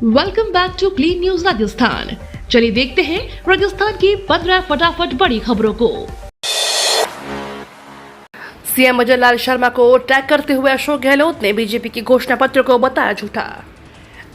Welcome back to clean news Rajasthan. चलिए देखते हैं राजस्थान की 15 फटाफट बड़ी खबरों को। सीएम भजन लाल शर्मा को टैग करते हुए अशोक गहलोत ने बीजेपी की घोषणा पत्र को बताया झूठा।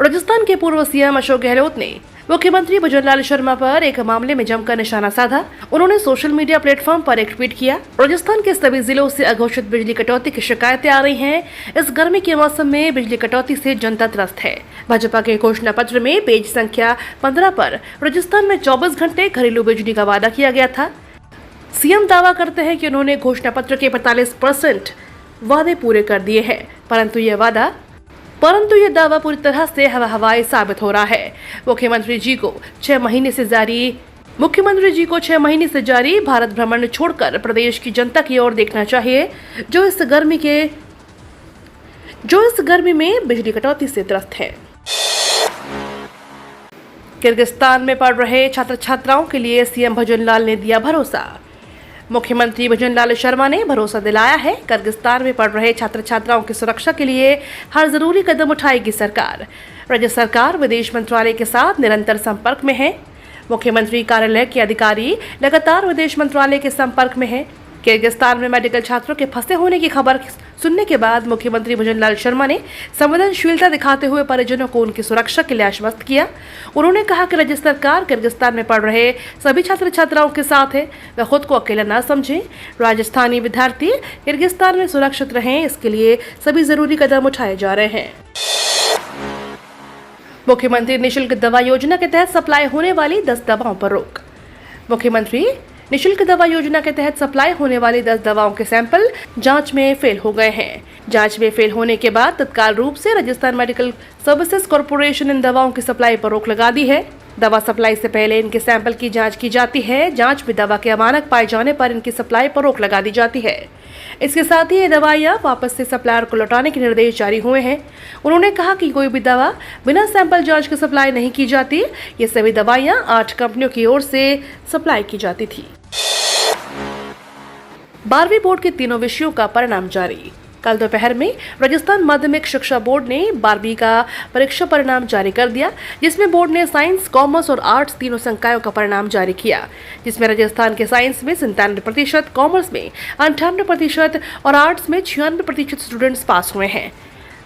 राजस्थान के पूर्व सीएम अशोक गहलोत ने मुख्यमंत्री भजन लाल शर्मा पर एक मामले में जमकर निशाना साधा। उन्होंने सोशल मीडिया प्लेटफॉर्म पर एक ट्वीट किया। राजस्थान के सभी जिलों से अघोषित बिजली कटौती की शिकायतें आ रही हैं। इस गर्मी के मौसम में बिजली कटौती से जनता त्रस्त है। भाजपा के घोषणा पत्र में पेज संख्या 15 पर राजस्थान में 24 घंटे घरेलू बिजली का वादा किया गया था। सीएम दावा करते हैं कि उन्होंने घोषणा पत्र के 45% वादे पूरे कर दिए हैं, परंतु यह दावा पूरी तरह से हवाई साबित हो रहा है। मुख्यमंत्री जी को 6 महीने से जारी भारत भ्रमण छोड़कर प्रदेश की जनता की ओर देखना चाहिए, जो इस गर्मी में बिजली कटौती से त्रस्त है। किर्गिस्तान में पढ़ रहे छात्र छात्राओं के लिए सीएम भजन लाल ने दिया भरोसा। मुख्यमंत्री भजन लाल शर्मा ने भरोसा दिलाया है, किर्गिस्तान में पढ़ रहे छात्र छात्राओं की सुरक्षा के लिए हर जरूरी कदम उठाएगी सरकार। राज्य सरकार विदेश मंत्रालय के साथ निरंतर संपर्क में है। मुख्यमंत्री कार्यालय के अधिकारी लगातार विदेश मंत्रालय के संपर्क में है। किर्गिस्तान में मेडिकल छात्रों के फंसे होने की खबर सुनने के बाद मुख्यमंत्री भजन लाल शर्मा ने संवेदनशीलता दिखाते हुए परिजनों को उनकी सुरक्षा के लिए आश्वस्त किया। उन्होंने कहा कि राज्य सरकार किर्गिस्तान में पढ़ रहे सभी छात्र छात्राओं के साथ है, वे खुद को अकेला न समझें। राजस्थानी विद्यार्थी किर्गिस्तान में सुरक्षित रहें, इसके लिए सभी जरूरी कदम उठाए जा रहे हैं। मुख्यमंत्री निःशुल्क दवा योजना के तहत सप्लाई होने वाली 10 दवाओं पर रोक। मुख्यमंत्री निःशुल्क दवा योजना के तहत सप्लाई होने वाली 10 दवाओं के सैंपल जांच में फेल हो गए हैं। जांच में फेल होने के बाद तत्काल रूप से राजस्थान मेडिकल सर्विसेज कॉर्पोरेशन इन दवाओं की सप्लाई पर रोक लगा दी है। दवा सप्लाई से पहले इनके सैंपल की जांच की जाती है। जांच में दवा के अमानक पाए जाने पर इनकी सप्लाई पर रोक लगा दी जाती है। इसके साथ ही ये दवाइयां वापस से सप्लायर को लौटाने के निर्देश जारी हुए हैं। उन्होंने कहा कि कोई भी दवा बिना सैंपल जांच के सप्लाई नहीं की जाती। ये सभी दवाइयां 8 कंपनियों की ओर से सप्लाई की जाती थी। 12वीं बोर्ड के तीनों विषयों का परिणाम जारी। कल दोपहर में राजस्थान माध्यमिक शिक्षा बोर्ड ने 12वीं का परीक्षा परिणाम जारी कर दिया, जिसमें बोर्ड ने साइंस, कॉमर्स और आर्ट्स तीनों संकायों का परिणाम जारी किया, जिसमें राजस्थान के साइंस में 97%, कॉमर्स में 98% और आर्ट्स में 96% स्टूडेंट्स पास हुए हैं।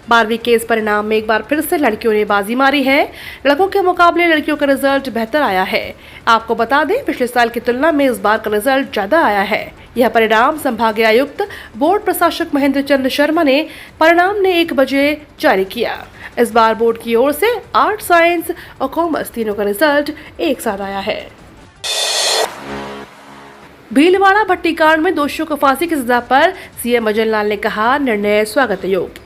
12वीं के इस परिणाम में एक बार फिर से लड़कियों ने बाजी मारी है। लड़कों के मुकाबले लड़कियों का रिजल्ट बेहतर आया है। आपको बता दें, पिछले साल की तुलना में इस बार का रिजल्ट ज्यादा आया है। यह परिणाम संभागीय आयुक्त बोर्ड प्रशासक महेंद्र चंद्र शर्मा ने परिणाम ने 1 बजे जारी किया। इस बार बोर्ड की ओर से आर्ट्स, साइंस और कॉमर्स तीनों का रिजल्ट एक साथ आया है। भीलवाड़ा भट्टी कांड में दोषियों को फांसी की सजा पर सीएम भजन लाल ने कहा, निर्णय स्वागत योग्य।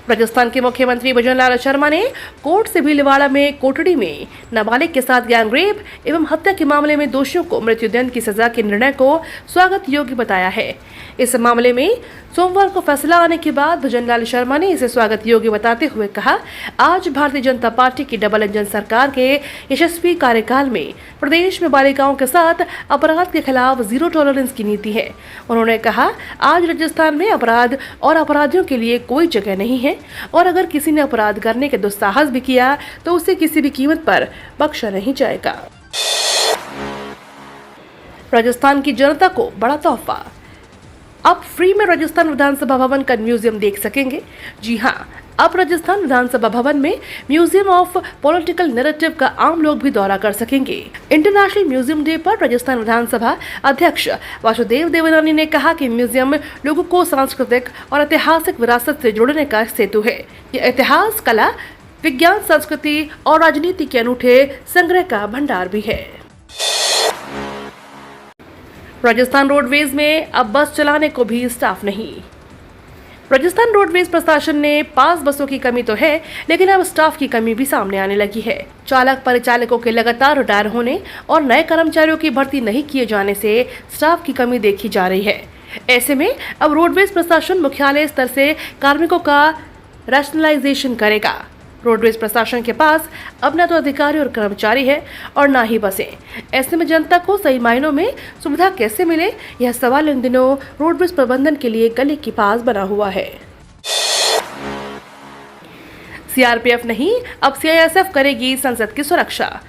राजस्थान के मुख्यमंत्री भजन लाल शर्मा ने कोर्ट से भीलवाड़ा में कोटड़ी में नाबालिग के साथ गैंगरेप एवं हत्या के मामले में दोषियों को मृत्युदंड की सजा के निर्णय को स्वागत योग्य बताया है। इस मामले में सोमवार को फैसला आने के बाद भजन लाल शर्मा ने इसे स्वागत योग्य बताते हुए कहा, आज भारतीय जनता पार्टी की डबल इंजन सरकार के यशस्वी कार्यकाल में प्रदेश में बालिकाओं के साथ अपराध के खिलाफ जीरो टॉलरेंस की नीति है। उन्होंने कहा, आज राजस्थान में अपराध और अपराधियों के लिए कोई जगह नहीं है और अगर किसी ने अपराध करने के दुस्साहस भी किया तो उसे किसी भी कीमत पर बख्शा नहीं जाएगा। राजस्थान की जनता को बड़ा तोहफा। अब फ्री में राजस्थान विधानसभा भवन का म्यूजियम देख सकेंगे। जी हां, अब राजस्थान विधानसभा भवन में म्यूजियम ऑफ पॉलिटिकल नैरेटिव का आम लोग भी दौरा कर सकेंगे। इंटरनेशनल म्यूजियम डे पर राजस्थान विधानसभा अध्यक्ष वासुदेव देवनानी ने कहा कि म्यूजियम लोगों को सांस्कृतिक और ऐतिहासिक विरासत से जोड़ने का सेतु है। यह इतिहास, कला, विज्ञान, संस्कृति और राजनीति के अनूठे संग्रह का भंडार भी है। राजस्थान रोडवेज में अब बस चलाने को भी स्टाफ नहीं। राजस्थान रोडवेज प्रशासन ने पास बसों की कमी तो है, लेकिन अब स्टाफ की कमी भी सामने आने लगी है। चालक परिचालकों के लगातार रिटायर होने और नए कर्मचारियों की भर्ती नहीं किए जाने से स्टाफ की कमी देखी जा रही है। ऐसे में अब रोडवेज प्रशासन मुख्यालय स्तर से कार्मिकों का रैशनलाइजेशन करेगा। रोडवेज प्रशासन के पास अब न तो अधिकारी और कर्मचारी है और न ही बसें। ऐसे में जनता को सही मायनों में सुविधा कैसे मिले, यह सवाल इन दिनों रोडवेज प्रबंधन के लिए गले की पास बना हुआ है। सीआरपीएफ नहीं, अब सीआईएसएफ करेगी संसद की सुरक्षा।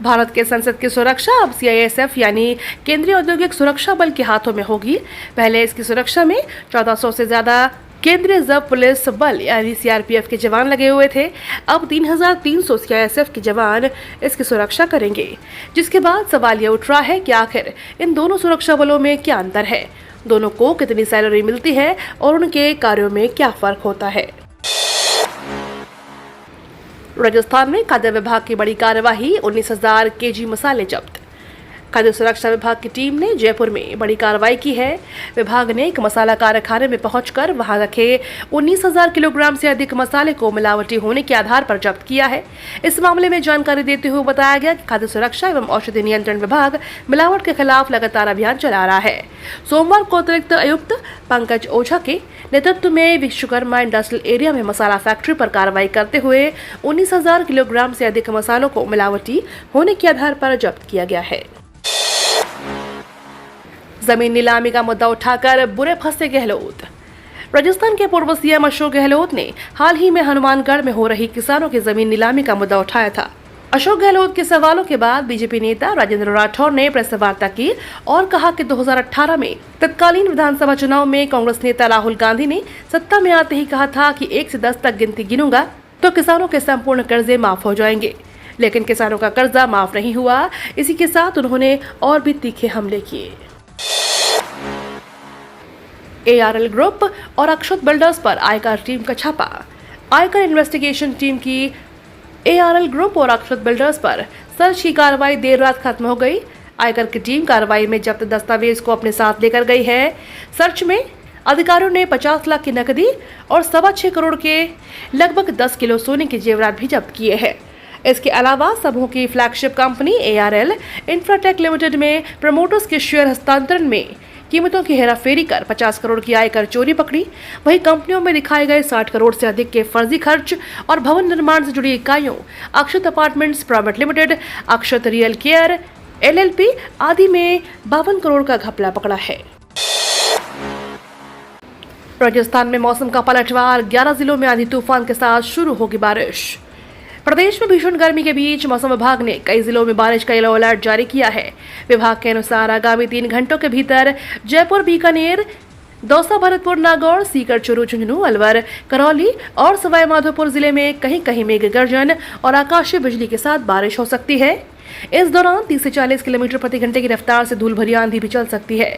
भारत के संसद की सुरक्षा अब सीआईएसएफ यानी केंद्रीय औद्योगिक सुरक्षा बल के हाथों में होगी। पहले इसकी सुरक्षा में 1400 से ज्यादा केंद्रीय रिजर्व पुलिस बल यानी सीआरपीएफ के जवान लगे हुए थे। अब 3300 सीआईएसएफ के जवान इसकी सुरक्षा करेंगे, जिसके बाद सवाल यह उठ रहा है कि आखिर इन दोनों सुरक्षा बलों में क्या अंतर है, दोनों को कितनी सैलरी मिलती है और उनके कार्यों में क्या फर्क होता है। राजस्थान में खाद्य विभाग की बड़ी कार्यवाही, 19,000 केजी मसाले जब्त। खाद्य सुरक्षा विभाग की टीम ने जयपुर में बड़ी कार्रवाई की है। विभाग ने एक मसाला कारखाने में पहुंचकर वहां रखे 19,000 किलोग्राम से अधिक मसाले को मिलावटी होने के आधार पर जब्त किया है। इस मामले में जानकारी देते हुए बताया गया कि खाद्य सुरक्षा एवं औषधि नियंत्रण विभाग मिलावट के खिलाफ लगातार अभियान चला रहा है। सोमवार को अतिरिक्त आयुक्त पंकज ओझा के नेतृत्व में विश्वकर्मा इंडस्ट्रियल एरिया में मसाला फैक्ट्री पर कार्रवाई करते हुए 19,000 किलोग्राम से अधिक मसालों को मिलावटी होने के आधार पर जब्त किया गया है। जमीन नीलामी का मुद्दा उठाकर बुरे फंसे गहलोत। राजस्थान के पूर्व सीएम अशोक गहलोत ने हाल ही में हनुमानगढ़ में हो रही किसानों की जमीन नीलामी का मुद्दा उठाया था। अशोक गहलोत के सवालों के बाद बीजेपी नेता राजेंद्र राठौर ने प्रेस वार्ता की और कहा कि 2018 में तत्कालीन विधानसभा चुनाव में कांग्रेस नेता राहुल गांधी ने सत्ता में आते ही कहा था कि 1 से 10 तक गिनती गिनूंगा तो किसानों के संपूर्ण कर्जे माफ हो जाएंगे, लेकिन किसानों का कर्जा माफ नहीं हुआ। इसी के साथ उन्होंने और भी तीखे हमले किए। एआरएल ग्रुप और अक्षत बिल्डर्स पर आयकर टीम का छापा। आयकर इन्वेस्टिगेशन टीम की एआरएल ग्रुप और अक्षत बिल्डर्स पर सर्च की कार्रवाई देर रात खत्म हो गई। आयकर की टीम कार्रवाई में जब्त दस्तावेज को अपने साथ लेकर गई है। सर्च में अधिकारियों ने 50 लाख की नकदी और 6.25 करोड़ के लगभग 10 किलो सोने के जेवरात भी जब्त किए हैं। इसके अलावा समूह की flagship company ARL Infratech limited में प्रमोटर्स के शेयर हस्तांतरण में कीमतों की हेराफेरी कर 50 करोड़ की आयकर चोरी पकड़ी। वहीं कंपनियों में दिखाए गए 60 करोड़ से अधिक के फर्जी खर्च और भवन निर्माण से जुड़ी इकाइयों अक्षत अपार्टमेंट्स प्राइवेट लिमिटेड, अक्षत रियल केयर एलएलपी आदि में 52 करोड़ का घपला पकड़ा है। राजस्थान में मौसम का पलटवार, 11 जिलों में आंधी तूफान के साथ शुरू होगी बारिश। प्रदेश में भीषण गर्मी के बीच मौसम विभाग ने कई जिलों में बारिश का येलो अलर्ट जारी किया है। विभाग के अनुसार आगामी 3 घंटों के भीतर जयपुर, बीकानेर, दौसा, भरतपुर, नागौर, सीकर, चूरू, झुंझुनू, अलवर, करौली और सवाई माधोपुर जिले में कहीं कहीं मेघ गर्जन और आकाशीय बिजली के साथ बारिश हो सकती है। इस दौरान 30 से 40 किलोमीटर प्रति घंटे की रफ्तार से धूल भरी आंधी भी चल सकती है।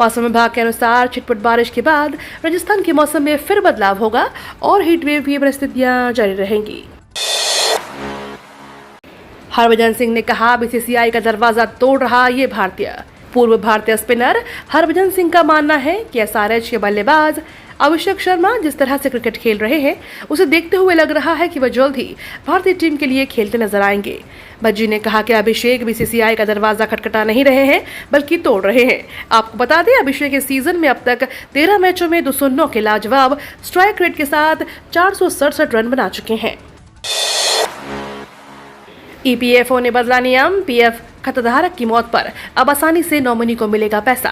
मौसम विभाग के अनुसार छिटपुट बारिश के बाद राजस्थान के मौसम में फिर बदलाव होगा और हीटवेव की परिस्थितियां जारी रहेंगी। हरभजन सिंह ने कहा, बीसीसीआई का दरवाजा तोड़ रहा ये भारतीय। पूर्व भारतीय स्पिनर हरभजन सिंह का मानना है कि एसआरएच के बल्लेबाज अभिषेक शर्मा जिस तरह से क्रिकेट खेल रहे हैं उसे देखते हुए लग रहा है कि वह जल्द ही भारतीय टीम के लिए खेलते नजर आएंगे। भज्जी ने कहा कि अभिषेक बीसीसीआई का दरवाजा खटखटा नहीं रहे हैं बल्कि तोड़ रहे हैं। आपको बता दें, अभिषेक इस सीजन में अब तक 13 मैचों में 209 के लाजवाब स्ट्राइक रेट के साथ 467 रन बना चुके हैं। ईपीएफओ ने बदला नियम, पीएफ खाताधारक की मौत पर अब आसानी से नॉमिनी को मिलेगा पैसा।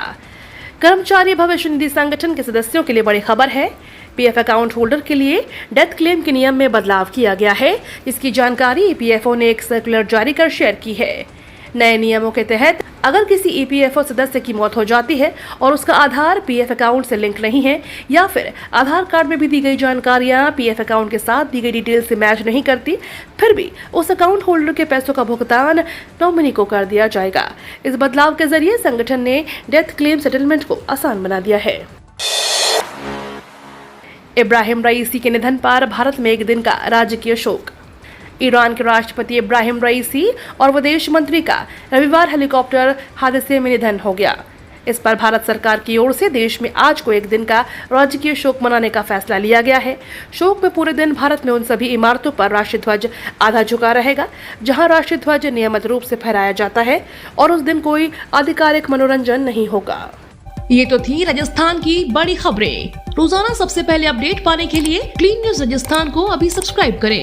कर्मचारी भविष्य निधि संगठन के सदस्यों के लिए बड़ी खबर है। पीएफ अकाउंट होल्डर के लिए डेथ क्लेम के नियम में बदलाव किया गया है। इसकी जानकारी ईपीएफओ ने एक सर्कुलर जारी कर शेयर की है। नए नियमों के तहत अगर किसी ईपीएफओ सदस्य की मौत हो जाती है और उसका आधार पीएफ अकाउंट से लिंक नहीं है या फिर आधार कार्ड में भी दी गई जानकारियां पीएफ अकाउंट के साथ दी गई डिटेल से मैच नहीं करती, फिर भी उस अकाउंट होल्डर के पैसों का भुगतान नॉमिनी को कर दिया जाएगा। इस बदलाव के जरिए संगठन ने डेथ क्लेम सेटलमेंट को आसान बना दिया है। इब्राहिम रईसी के निधन पर भारत में एक दिन का राजकीय शोक। ईरान के राष्ट्रपति इब्राहिम रईसी और विदेश मंत्री का रविवार हेलीकॉप्टर हादसे में निधन हो गया। इस पर भारत सरकार की ओर से देश में आज को एक दिन का राजकीय शोक मनाने का फैसला लिया गया है। शोक में पूरे दिन भारत में उन सभी इमारतों पर राष्ट्रीय ध्वज आधा झुका रहेगा जहां राष्ट्रीय ध्वज नियमित रूप से फहराया जाता है और उस दिन कोई आधिकारिक मनोरंजन नहीं होगा। ये तो थी राजस्थान की बड़ी खबरें। रोजाना सबसे पहले अपडेट पाने के लिए क्लीन न्यूज राजस्थान को अभी सब्सक्राइब करें।